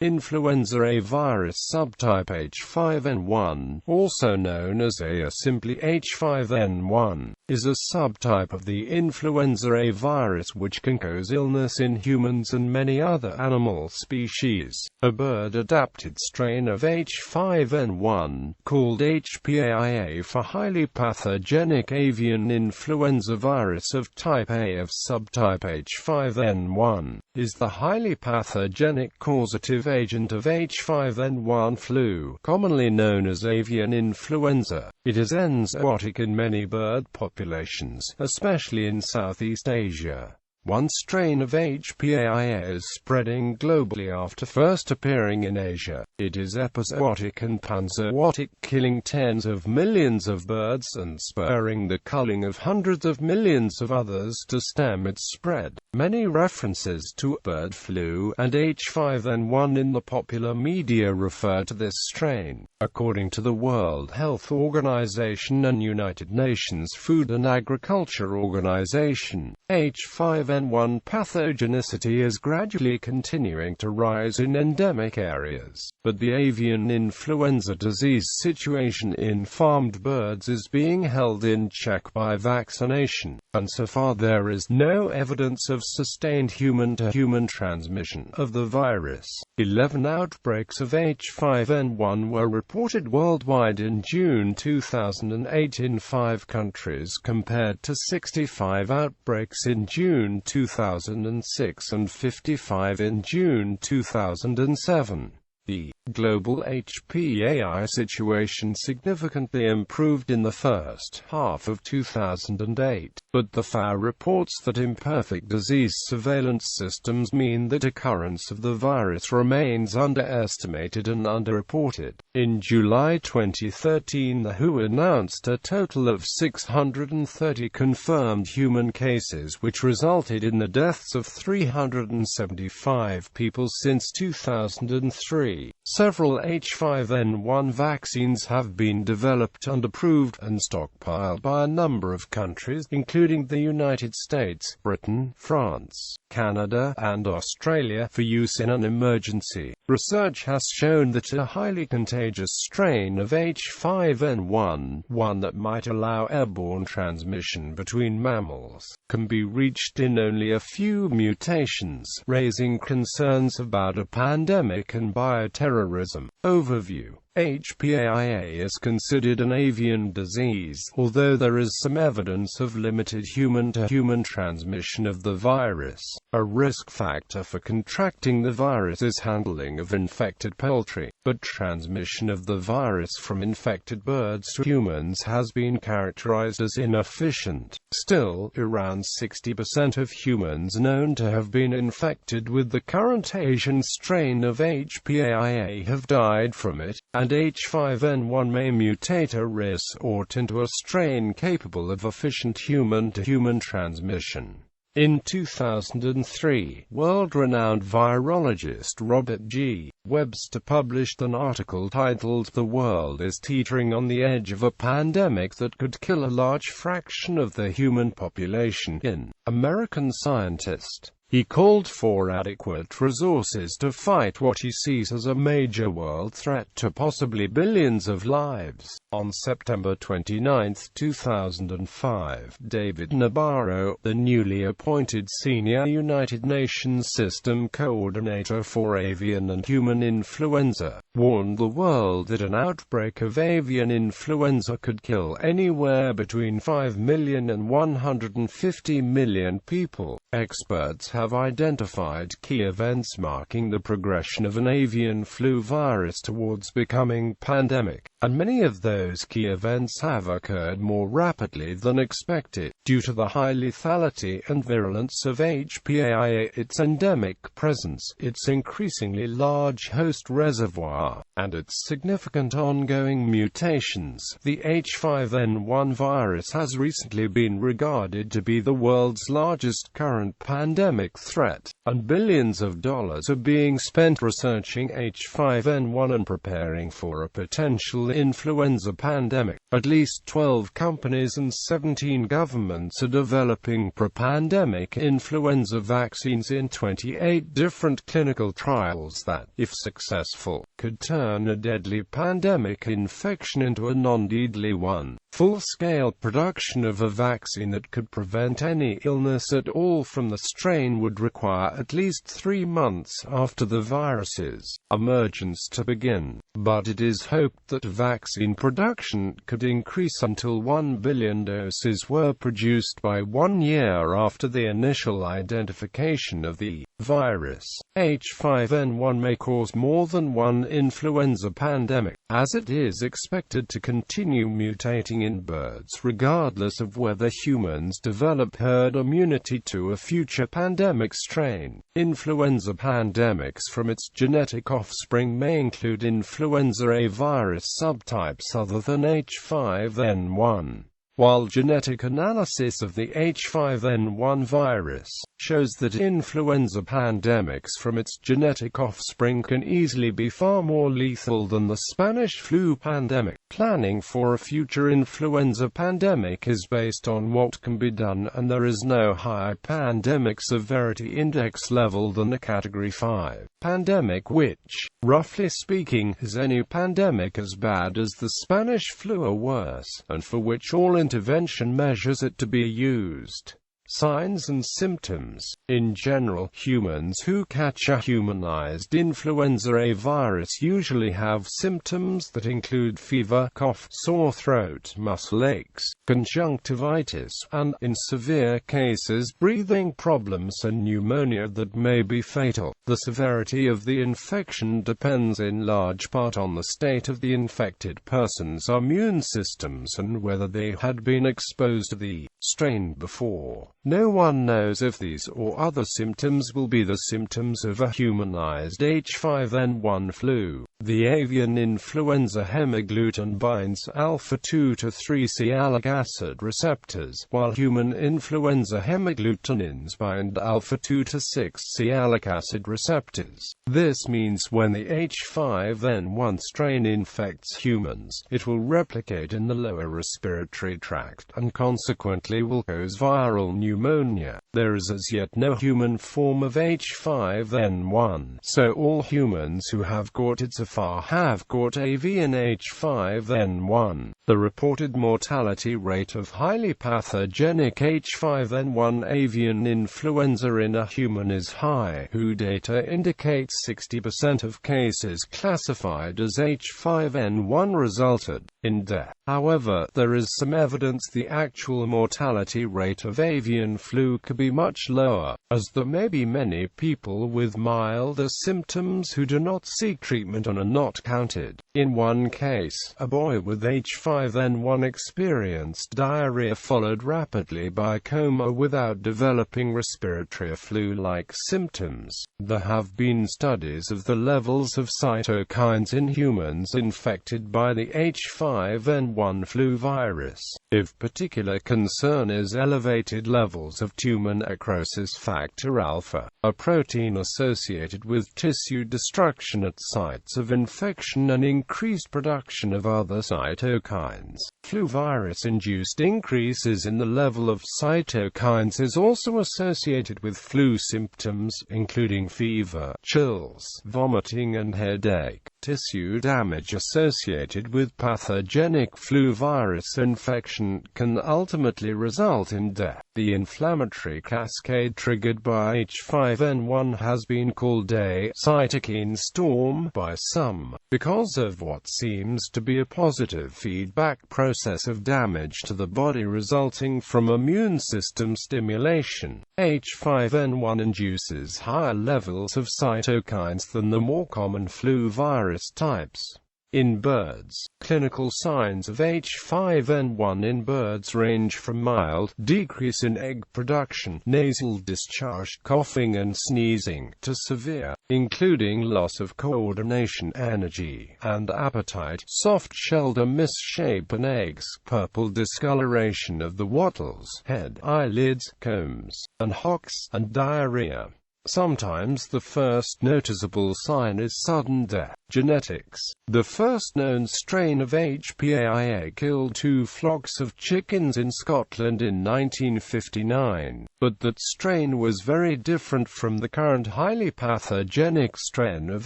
Influenza A virus subtype H5n1, also known as A or simply H5n1, is a subtype of the influenza A virus which can cause illness in humans and many other animal species. A bird-adapted strain of H5n1, called HPAI A for highly pathogenic avian influenza virus of type A of subtype H5n1, is the highly pathogenic causative agent of H5n1 flu, commonly known as avian influenza. It is enzootic in many bird populations, especially in Southeast Asia. One strain of HPAI A is spreading globally after first appearing in Asia. It is epizootic and panzootic, killing tens of millions of birds and spurring the culling of hundreds of millions of others to stem its spread. Many references to bird flu and H5n1 in the popular media refer to this strain. According to the World Health Organization and United Nations Food and Agriculture Organization, H5n1 pathogenicity is gradually continuing to rise in endemic areas, but the avian influenza disease situation in farmed birds is being held in check by vaccination, and so far there is no evidence of sustained human-to-human transmission of the virus. 11 outbreaks of H5n1 were reported worldwide in June 2008 in 5 countries compared to 65 outbreaks in June 2006 and 55 in June 2007. The global HPAI situation significantly improved in the first half of 2008, but the FAO reports that imperfect disease surveillance systems mean that occurrence of the virus remains underestimated and underreported. In July 2013, the WHO announced a total of 630 confirmed human cases, which resulted in the deaths of 375 people since 2003. Several H5n1 vaccines have been developed and approved and stockpiled by a number of countries, including the United States, Britain, France, Canada, and Australia, for use in an emergency. Research has shown that a highly contagious strain of H5n1, one that might allow airborne transmission between mammals, can be reached in only a few mutations, raising concerns about a pandemic and bioterrorism. Overview. HPAI A is considered an avian disease, although there is some evidence of limited human-to-human transmission of the virus. A risk factor for contracting the virus is handling of infected poultry, but transmission of the virus from infected birds to humans has been characterized as inefficient. Still, around 60% of humans known to have been infected with the current Asian strain of HPAI A have died from it, and H5n1 may mutate a resort into a strain capable of efficient human-to-human transmission. In 2003, world-renowned virologist Robert G. Webster published an article titled "The World is Teetering on the Edge of a Pandemic That Could Kill a Large Fraction of the Human Population" in American Scientist. He called for adequate resources to fight what he sees as a major world threat to possibly billions of lives. On September 29, 2005, David Nabarro, the newly appointed Senior United Nations System Coordinator for Avian and Human Influenza, warned the world that an outbreak of avian influenza could kill anywhere between 5 million and 150 million people. Experts have identified key events marking the progression of an avian flu virus towards becoming pandemic, and many of those key events have occurred more rapidly than expected. Due to the high lethality and virulence of HPAI A, its endemic presence, its increasingly large host reservoir, and its significant ongoing mutations, the H5n1 virus has recently been regarded to be the world's largest current pandemic threat, and billions of dollars are being spent researching H5n1 and preparing for a potential influenza pandemic. At least 12 companies and 17 governments are developing pre-pandemic influenza vaccines in 28 different clinical trials that, if successful, could turn a deadly pandemic infection into a non-deadly one. Full-scale production of a vaccine that could prevent any illness at all from the strain would require at least 3 months after the virus's emergence to begin, but it is hoped that vaccine production could increase until 1 billion doses were produced by 1 year after the initial identification of the virus. H5n1 may cause more than one influenza pandemic, as it is expected to continue mutating in birds regardless of whether humans develop herd immunity to a future pandemic strain. Influenza pandemics from its genetic offspring may include Influenza A virus subtypes other than H5n1. While genetic analysis of the H5n1 virus shows that influenza pandemics from its genetic offspring can easily be far more lethal than the Spanish flu pandemic, planning for a future influenza pandemic is based on what can be done, and there is no higher pandemic severity index level than a Category 5 pandemic, which, roughly speaking, is any pandemic as bad as the Spanish flu or worse, and for which all intervention measures are to be used. Signs and symptoms. In general, humans who catch a humanized influenza A virus usually have symptoms that include fever, cough, sore throat, muscle aches, conjunctivitis, and, in severe cases, breathing problems and pneumonia that may be fatal. The severity of the infection depends in large part on the state of the infected person's immune systems and whether they had been exposed to the strain before. No one knows if these or other symptoms will be the symptoms of a humanized H5n1 flu. The avian influenza hemagglutinin binds alpha-2 to 3 sialic acid receptors, while human influenza hemagglutinins bind alpha-2 to 6 sialic acid receptors. This means when the H5n1 strain infects humans, it will replicate in the lower respiratory tract and consequently will cause viral pneumonia. There is as yet no human form of H5n1, so all humans who have caught it so far have caught avian H5n1. The reported mortality rate of highly pathogenic H5n1 avian influenza in a human is high, WHO data indicates 60% of cases classified as H5n1 resulted in death. However, there is some evidence the actual mortality rate of avian flu could be much lower, as there may be many people with milder symptoms who do not seek treatment and are not counted. In one case, a boy with H5n1 experienced diarrhea followed rapidly by coma without developing respiratory flu-like symptoms. There have been studies of the levels of cytokines in humans infected by the H5n1 flu virus. Of particular concern is elevated levels of tumor necrosis factor alpha, a protein associated with tissue destruction at sites of infection and increased production of other cytokines. Flu virus-induced increases in the level of cytokines is also associated with flu symptoms, including fever, chills, vomiting and headache. Tissue damage associated with pathogenic flu virus infection can ultimately result in death. The inflammatory cascade triggered by H5n1 has been called a cytokine storm by some, because of what seems to be a positive feedback process of damage to the body resulting from immune system stimulation. H5n1 induces higher levels of cytokines than the more common flu virus types. In birds, clinical signs of H5n1 in birds range from mild decrease in egg production, nasal discharge, coughing and sneezing, to severe, including loss of coordination, energy, and appetite, soft-shelled or misshapen eggs, purple discoloration of the wattles, head, eyelids, combs, and hocks, and diarrhea. Sometimes the first noticeable sign is sudden death. Genetics. The first known strain of HPAI A killed 2 flocks of chickens in Scotland in 1959, but that strain was very different from the current highly pathogenic strain of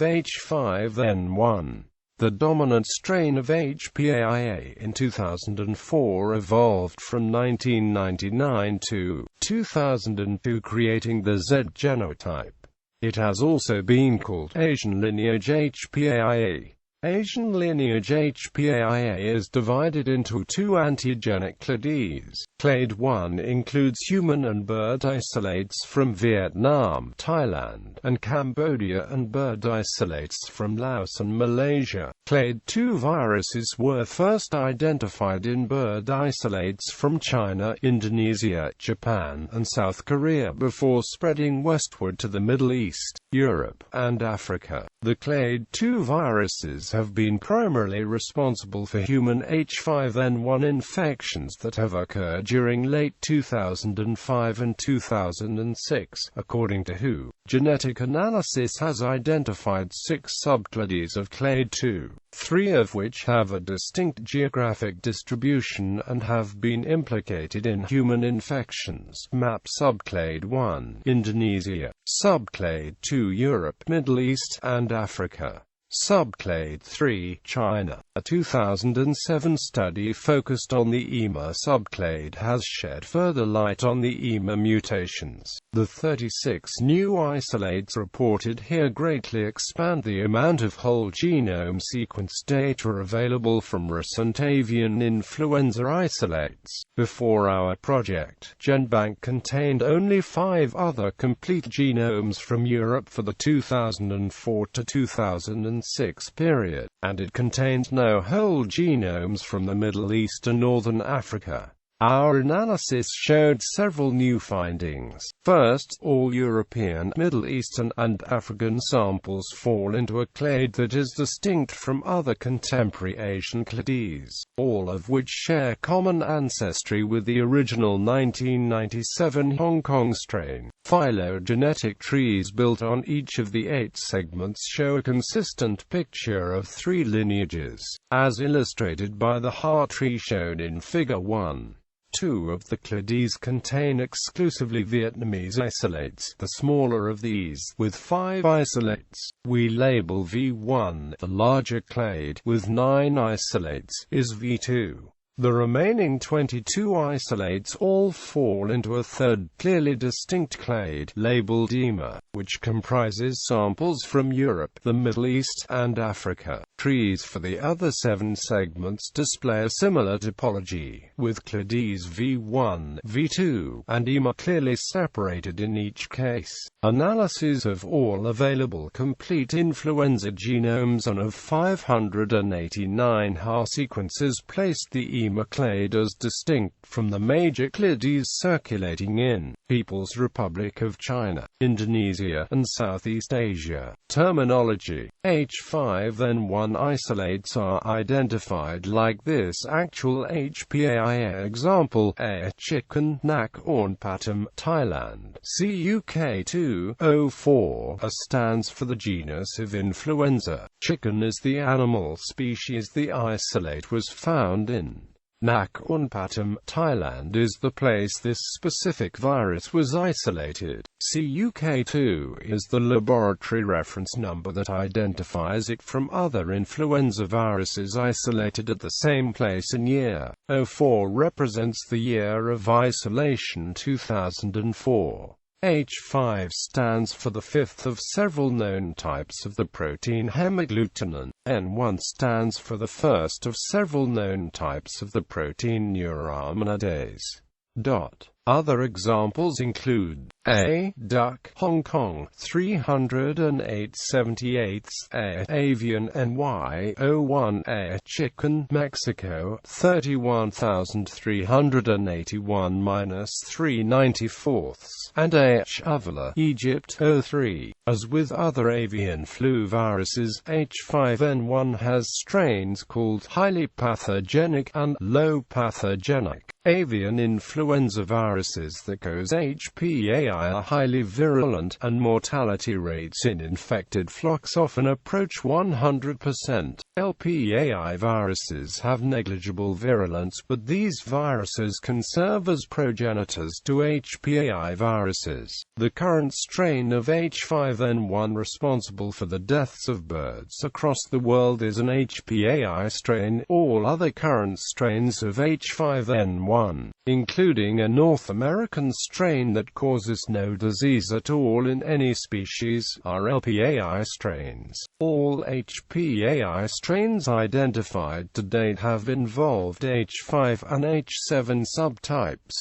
H5n1. The dominant strain of HPAI A in 2004 evolved from 1999 to 2002, creating the Z genotype. It has also been called Asian lineage HPAI A. Asian lineage HPAI A is divided into 2 antigenic clades. Clade 1 includes human and bird isolates from Vietnam, Thailand, and Cambodia, and bird isolates from Laos and Malaysia. Clade 2 viruses were first identified in bird isolates from China, Indonesia, Japan, and South Korea before spreading westward to the Middle East, Europe, and Africa. The Clade 2 viruses have been primarily responsible for human H5n1 infections that have occurred during late 2005 and 2006, according to WHO. Genetic analysis has identified 6 subclades of Clade 2, 3 of which have a distinct geographic distribution and have been implicated in human infections. Map: Subclade 1, Indonesia; Subclade 2, Europe, Middle East, and Africa; Subclade 3, China. A 2007 study focused on the EMA subclade has shed further light on the EMA mutations. The 36 new isolates reported here greatly expand the amount of whole genome sequence data available from recent avian influenza isolates. Before our project, GenBank contained only 5 other complete genomes from Europe for the 2004 to 2006 period, and it contained no whole genomes from the Middle East and Northern Africa. Our analysis showed several new findings. First, all European, Middle Eastern, and African samples fall into a clade that is distinct from other contemporary Asian clades, all of which share common ancestry with the original 1997 Hong Kong strain. Phylogenetic trees built on each of the 8 segments show a consistent picture of 3 lineages, as illustrated by the heart tree shown in Figure 1. 2 of the clades contain exclusively Vietnamese isolates, the smaller of these, with 5 isolates. We label V1, the larger clade, with 9 isolates, is V2. The remaining 22 isolates all fall into a third, clearly distinct clade, labeled EMA, which comprises samples from Europe, the Middle East, and Africa. Trees for the other 7 segments display a similar topology, with clades V1, V2, and EMA clearly separated in each case. Analysis of all available complete influenza genomes and of 589 HA sequences placed the EMA clade as distinct from the major clades circulating in People's Republic of China, Indonesia, and Southeast Asia. Terminology: H5n1 isolates are identified like this. Actual HPAI A example: A chicken, Nak Ornpatum, Thailand. CUK204. A stands for the genus of influenza. Chicken is the animal species the isolate was found in. Nak Ornpatum, Thailand is the place this specific virus was isolated. CUK2 is the laboratory reference number that identifies it from other influenza viruses isolated at the same place in year. 04 represents the year of isolation 2004. H5 stands for the 5th of several known types of the protein hemagglutinin. N1 stands for the first of several known types of the protein neuraminidase. Other examples include A. duck, Hong Kong, 308/78, A. Avian NY01, A. chicken, Mexico, 31,381-394, and H. avila, Egypt, 03. As with other avian flu viruses, H5n1 has strains called highly pathogenic and low pathogenic. Avian influenza viruses that cause HPAI are highly virulent, and mortality rates in infected flocks often approach 100%. HPAI viruses have negligible virulence, but these viruses can serve as progenitors to HPAI viruses. The current strain of H5n1 responsible for the deaths of birds across the world is an HPAI strain. All other current strains of H5n1, including a North American strain that causes no disease at all in any species, are HPAI strains. All HPAI strains identified to date have involved H5 and H7 subtypes.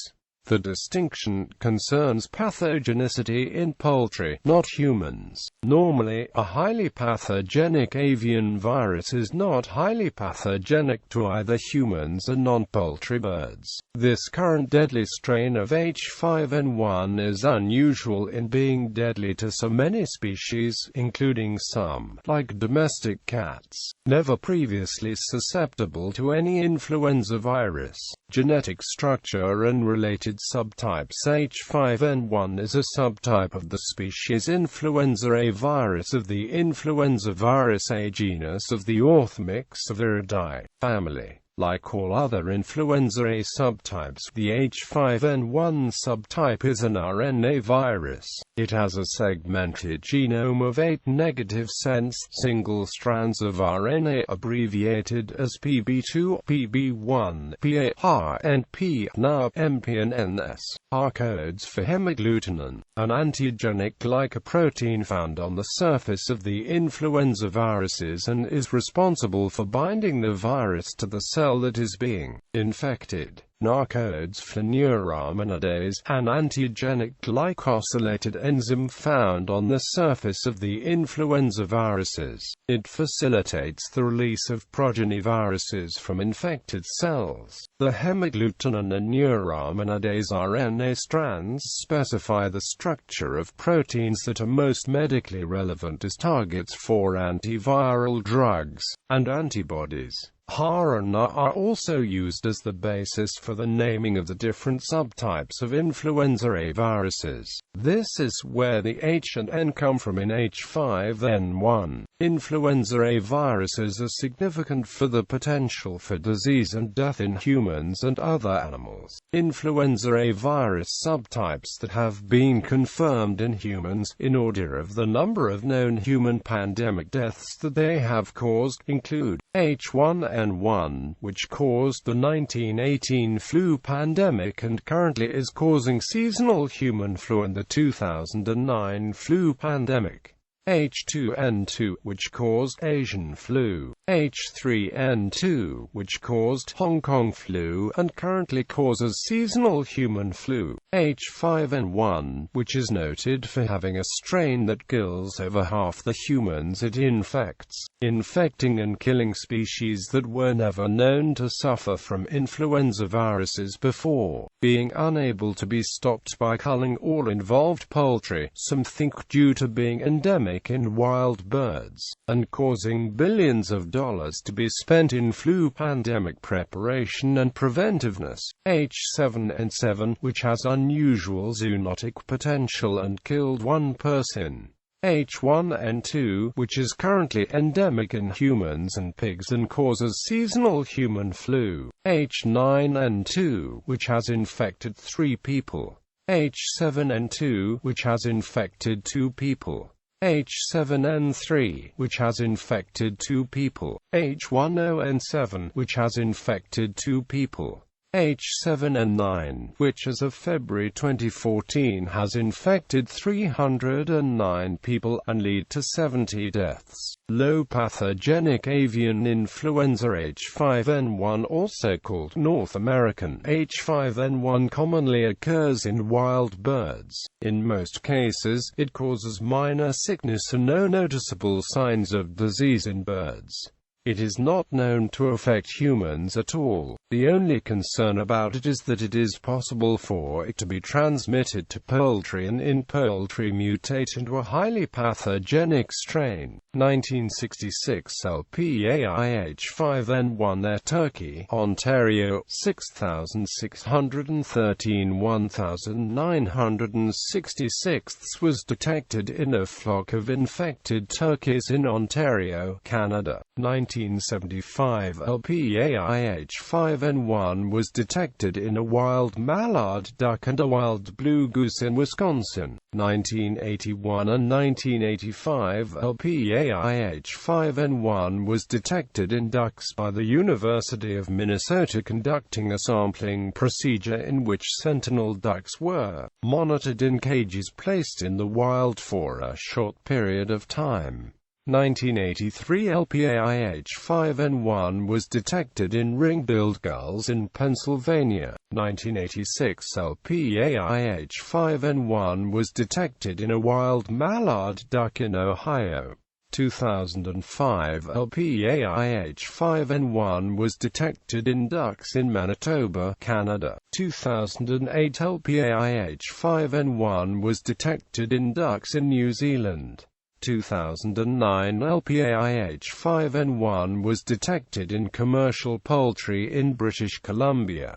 The distinction concerns pathogenicity in poultry, not humans. Normally, a highly pathogenic avian virus is not highly pathogenic to either humans or non-poultry birds. This current deadly strain of H5n1 is unusual in being deadly to so many species, including some, like domestic cats, never previously susceptible to any influenza virus. Genetic structure and related subtypes. H5n1 is a subtype of the species Influenza A virus of the Influenza virus A genus of the Orthomyxoviridae family. Like all other Influenza A subtypes, the H5n1 subtype is an RNA virus. It has a segmented genome of 8 negative sensed single strands of RNA abbreviated as PB2, PB1, PAR, and PNA. MP and NS are codes for hemagglutinin, an antigenic glycoprotein found on the surface of the influenza viruses and is responsible for binding the virus to the cell that is being infected. NA codes for neuraminidase, an antigenic glycosylated enzyme found on the surface of the influenza viruses. It facilitates the release of progeny viruses from infected cells. The hemagglutinin and neuraminidase RNA strands specify the structure of proteins that are most medically relevant as targets for antiviral drugs and antibodies. HA and NA are also used as the basis for the naming of the different subtypes of Influenza A viruses. This is where the H and N come from in H5n1. Influenza A viruses are significant for the potential for disease and death in humans and other animals. Influenza A virus subtypes that have been confirmed in humans, in order of the number of known human pandemic deaths that they have caused, include H5n1, which caused the 1918 flu pandemic and currently is causing seasonal human flu and the 2009 flu pandemic. H2n2, which caused Asian flu, H3n2, which caused Hong Kong flu and currently causes seasonal human flu, H5n1, which is noted for having a strain that kills over half the humans it infects, infecting and killing species that were never known to suffer from influenza viruses before, being unable to be stopped by culling all involved poultry, some think due to being endemic in wild birds, and causing billions of dollars to be spent in flu pandemic preparation and preventiveness. H7n7, which has unusual zoonotic potential and killed one person. H1n2, which is currently endemic in humans and pigs and causes seasonal human flu. H9n2, which has infected 3 people. H7n2, which has infected 2 people. H7n3, which has infected 2 people. H10n7, which has infected 2 people. H7n9, which as of February 2014 has infected 309 people and lead to 70 deaths. Low pathogenic avian influenza H5n1, also called North American H5n1, commonly occurs in wild birds. In most cases, it causes minor sickness and no noticeable signs of disease in birds. It is not known to affect humans at all. The only concern about it is that it is possible for it to be transmitted to poultry and in poultry mutate into a highly pathogenic strain. 1966 HPAI H5n1 Air Turkey, Ontario, 6613 1966 was detected in a flock of infected turkeys in Ontario, Canada. 1975 HPAI H5n1 was detected in a wild mallard duck and a wild blue goose in Wisconsin. 1981 and 1985 HPAI H5n1 was detected in ducks by the University of Minnesota conducting a sampling procedure in which sentinel ducks were monitored in cages placed in the wild for a short period of time. 1983 HPAI H5n1 was detected in ring-billed gulls in Pennsylvania. 1986 HPAI H5n1 was detected in a wild mallard duck in Ohio. 2005 HPAI H5n1 was detected in ducks in Manitoba, Canada. 2008 HPAI H5n1 was detected in ducks in New Zealand. 2009 HPAI H5n1 was detected in commercial poultry in British Columbia.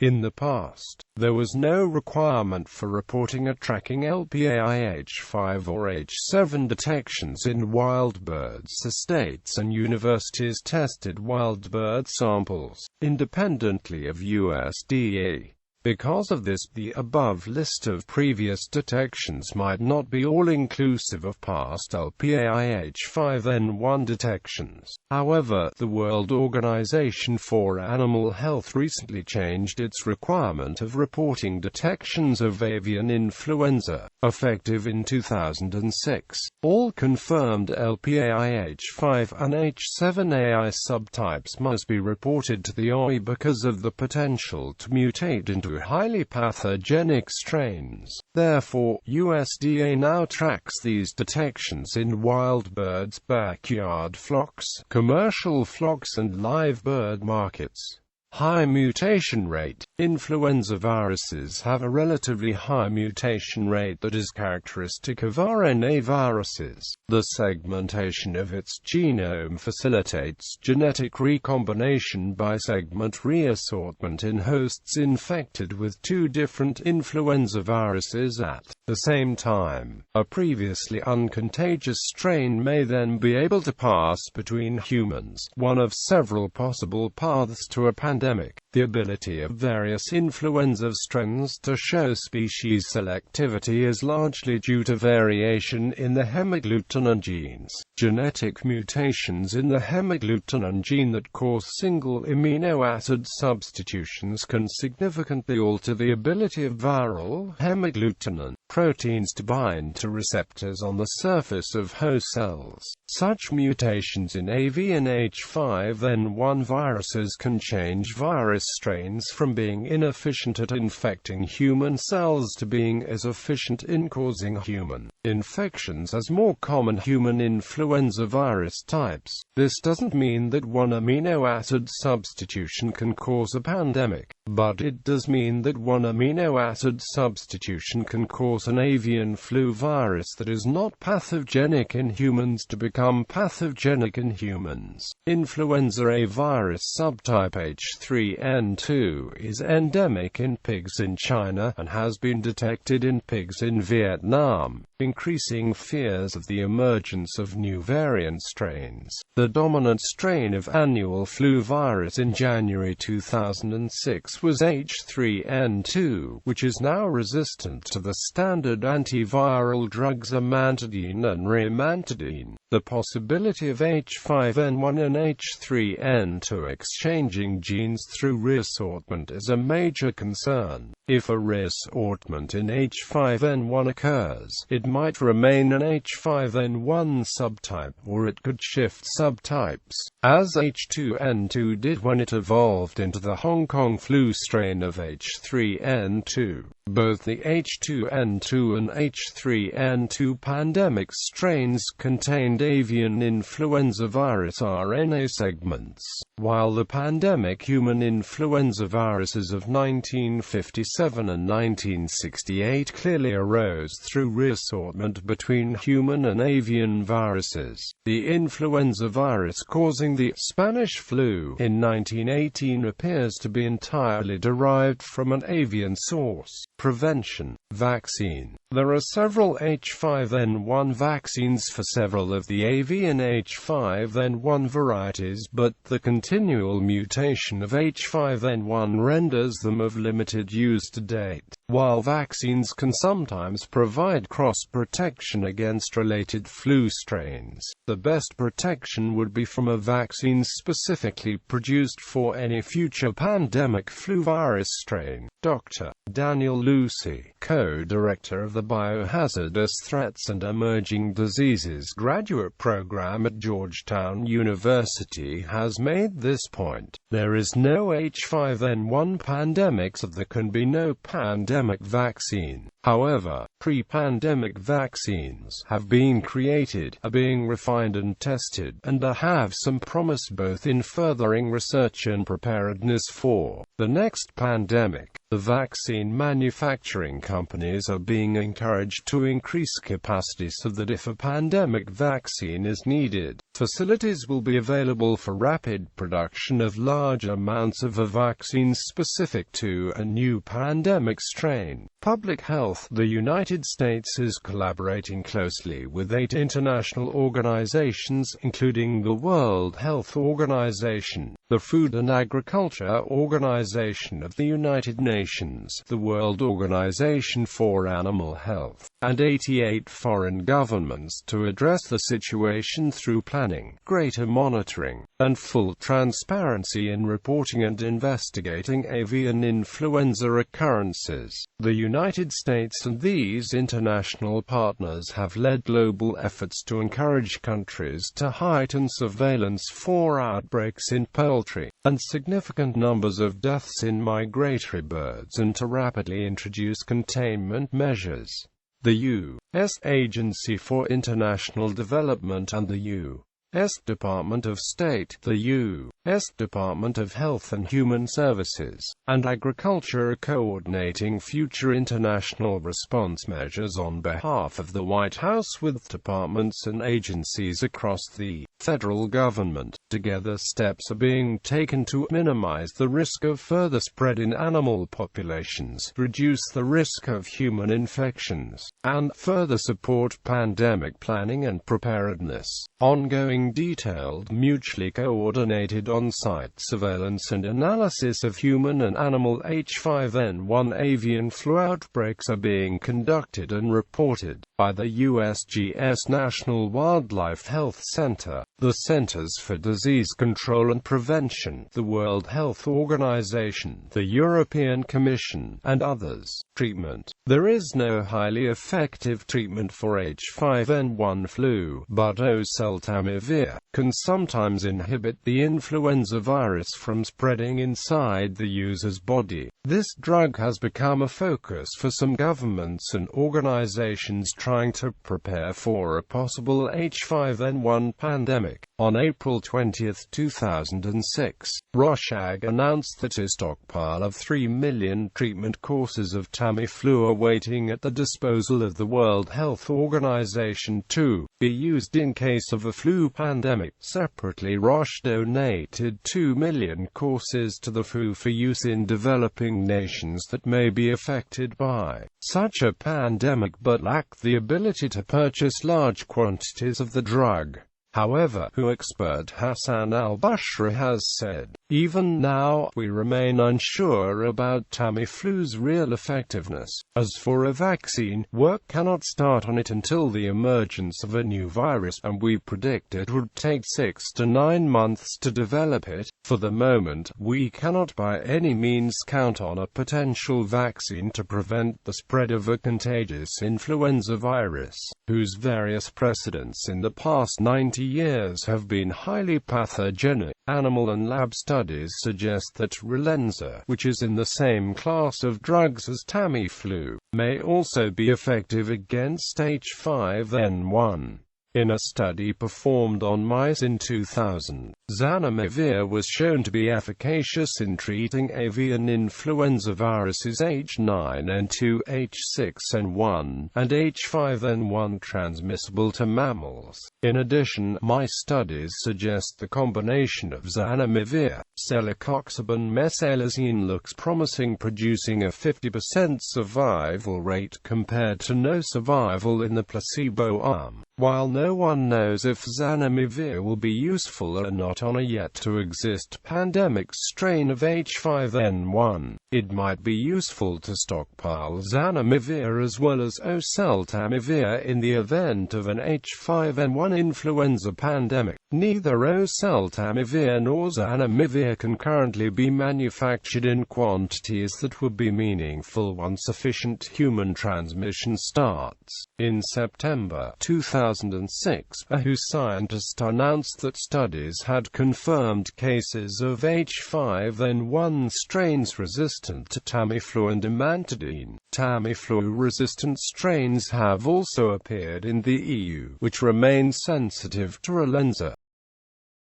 In the past, there was no requirement for reporting or tracking HPAI H5 or H7 detections in wild birds. The states and universities tested wild bird samples independently of USDA. Because of this, the above list of previous detections might not be all-inclusive of past HPAI H5n1 detections. However, the World Organization for Animal Health recently changed its requirement of reporting detections of avian influenza, effective in 2006. All confirmed HPAI H5 and H7AI subtypes must be reported to the OI because of the potential to mutate into highly pathogenic strains. Therefore, USDA now tracks these detections in wild birds, backyard flocks, commercial flocks and live bird markets. High mutation rate. Influenza viruses have a relatively high mutation rate that is characteristic of RNA viruses. The segmentation of its genome facilitates genetic recombination by segment reassortment in hosts infected with two different influenza viruses at the same time. A previously uncontagious strain may then be able to pass between humans, one of several possible paths to a pandemic. The ability of various influenza strains to show species selectivity is largely due to variation in the hemagglutinin genes. Genetic mutations in the hemagglutinin gene that cause single amino acid substitutions can significantly alter the ability of viral hemagglutinin proteins to bind to receptors on the surface of host cells. Such mutations in avian H5n1 viruses can change virus strains from being inefficient at infecting human cells to being as efficient in causing human infections as more common human influenza virus types. This doesn't mean that one amino acid substitution can cause a pandemic, but it does mean that one amino acid substitution can cause an avian flu virus that is not pathogenic in humans to become pathogenic in humans. Influenza A virus subtype H5n1 is endemic in pigs in China and has been detected in pigs in Vietnam, increasing fears of the emergence of new variant strains. The dominant strain of annual flu virus in January 2006 was H5n1, which is now resistant to the standard antiviral drugs amantadine and rimantadine. The possibility of H5n1 and H5n2 exchanging genes through reassortment is a major concern. If a reassortment in H5n1 occurs, it might remain an H5n1 subtype, or it could shift subtypes, as H2n2 did when it evolved into the Hong Kong flu strain of H3n2. Both the H2n2 and H3n2 pandemic strains contained avian influenza virus RNA segments, while the pandemic human influenza viruses of 1957 and 1968 clearly arose through reassortment between human and avian viruses. The influenza virus causing the Spanish flu in 1918 appears to be entirely derived from an avian source. Prevention. Vaccine. There are several H5n1 vaccines for several of the avian H5n1 varieties, but the continual mutation of H5n1 renders them of limited use to date. While vaccines can sometimes provide cross-protection against related flu strains, the best protection would be from a vaccine specifically produced for any future pandemic flu virus strain. Dr. Daniel Lucy, co-director of the Biohazardous Threats and Emerging Diseases graduate program at Georgetown University, has made this point. There is no H5n1 pandemic, so there can be no pandemic vaccine. However, pre-pandemic vaccines have been created, are being refined and tested, and have some promise both in furthering research and preparedness for the next pandemic. The vaccine manufacturing companies are being encouraged to increase capacity so that if a pandemic vaccine is needed, facilities will be available for rapid production of large amounts of a vaccine specific to a new pandemic strain. Public Health. The United States is collaborating closely with 8 international organizations, including the World Health Organization, the Food and Agriculture Organization of the United Nations, the World Organization for Animal Health, and 88 foreign governments to address the situation through planning, greater monitoring, and full transparency in reporting and investigating avian influenza occurrences. The United States and these international partners have led global efforts to encourage countries to heighten surveillance for outbreaks in poultry, and significant numbers of deaths in migratory birds, and to rapidly introduce containment measures. The U.S. Agency for International Development and the U.S. Department of State, the U.S. Department of Health and Human Services, and Agriculture are coordinating future international response measures on behalf of the White House with departments and agencies across the federal government. Together, steps are being taken to minimize the risk of further spread in animal populations, reduce the risk of human infections, and further support pandemic planning and preparedness. Ongoing detailed, mutually coordinated on-site surveillance and analysis of human and animal H5n1 avian flu outbreaks are being conducted and reported by the USGS National Wildlife Health Center, the Centers for Disease Control and Prevention, the World Health Organization, the European Commission, and others. Treatment. There is no highly effective treatment for H5n1 flu, but oseltamivir can sometimes inhibit the influenza virus from spreading inside the user's body. This drug has become a focus for some governments and organizations trying to prepare for a possible H5n1 pandemic. On April 20, 2006, Roche AG announced that a stockpile of 3 million treatment courses of Tamiflu are waiting at the disposal of the World Health Organization to be used in case of a flu pandemic. Separately, Roche donated 2 million courses to the WHO for use in developing nations that may be affected by such a pandemic but lack the ability to purchase large quantities of the drug. However, WHO expert Hassan al-Bashri has said, "Even now, we remain unsure about Tamiflu's real effectiveness. As for a vaccine, work cannot start on it until the emergence of a new virus, and we predict it would take 6 to 9 months to develop it. For the moment, we cannot by any means count on a potential vaccine to prevent the spread of a contagious influenza virus, whose various precedents in the past 90 years have been highly pathogenic. Animal and lab studies suggest that Relenza, which is in the same class of drugs as Tamiflu, may also be effective against H5n1. In a study performed on mice in 2000, zanamivir was shown to be efficacious in treating avian influenza viruses H9n2, H6n1, and H5n1 transmissible to mammals. In addition, mice studies suggest the combination of zanamivir, celecoxib and mesalazine looks promising, producing a 50% survival rate compared to no survival in the placebo arm. While no one knows if zanamivir will be useful or not on a yet-to-exist pandemic strain of H5n1, it might be useful to stockpile zanamivir as well as oseltamivir in the event of an H5n1 influenza pandemic. Neither oseltamivir nor zanamivir can currently be manufactured in quantities that would be meaningful once sufficient human transmission starts. In September 2006, a WHO scientist announced that studies had confirmed cases of H5n1 strains resistant to Tamiflu and imantadine. Tamiflu-resistant strains have also appeared in the EU, which remains sensitive to Relenza.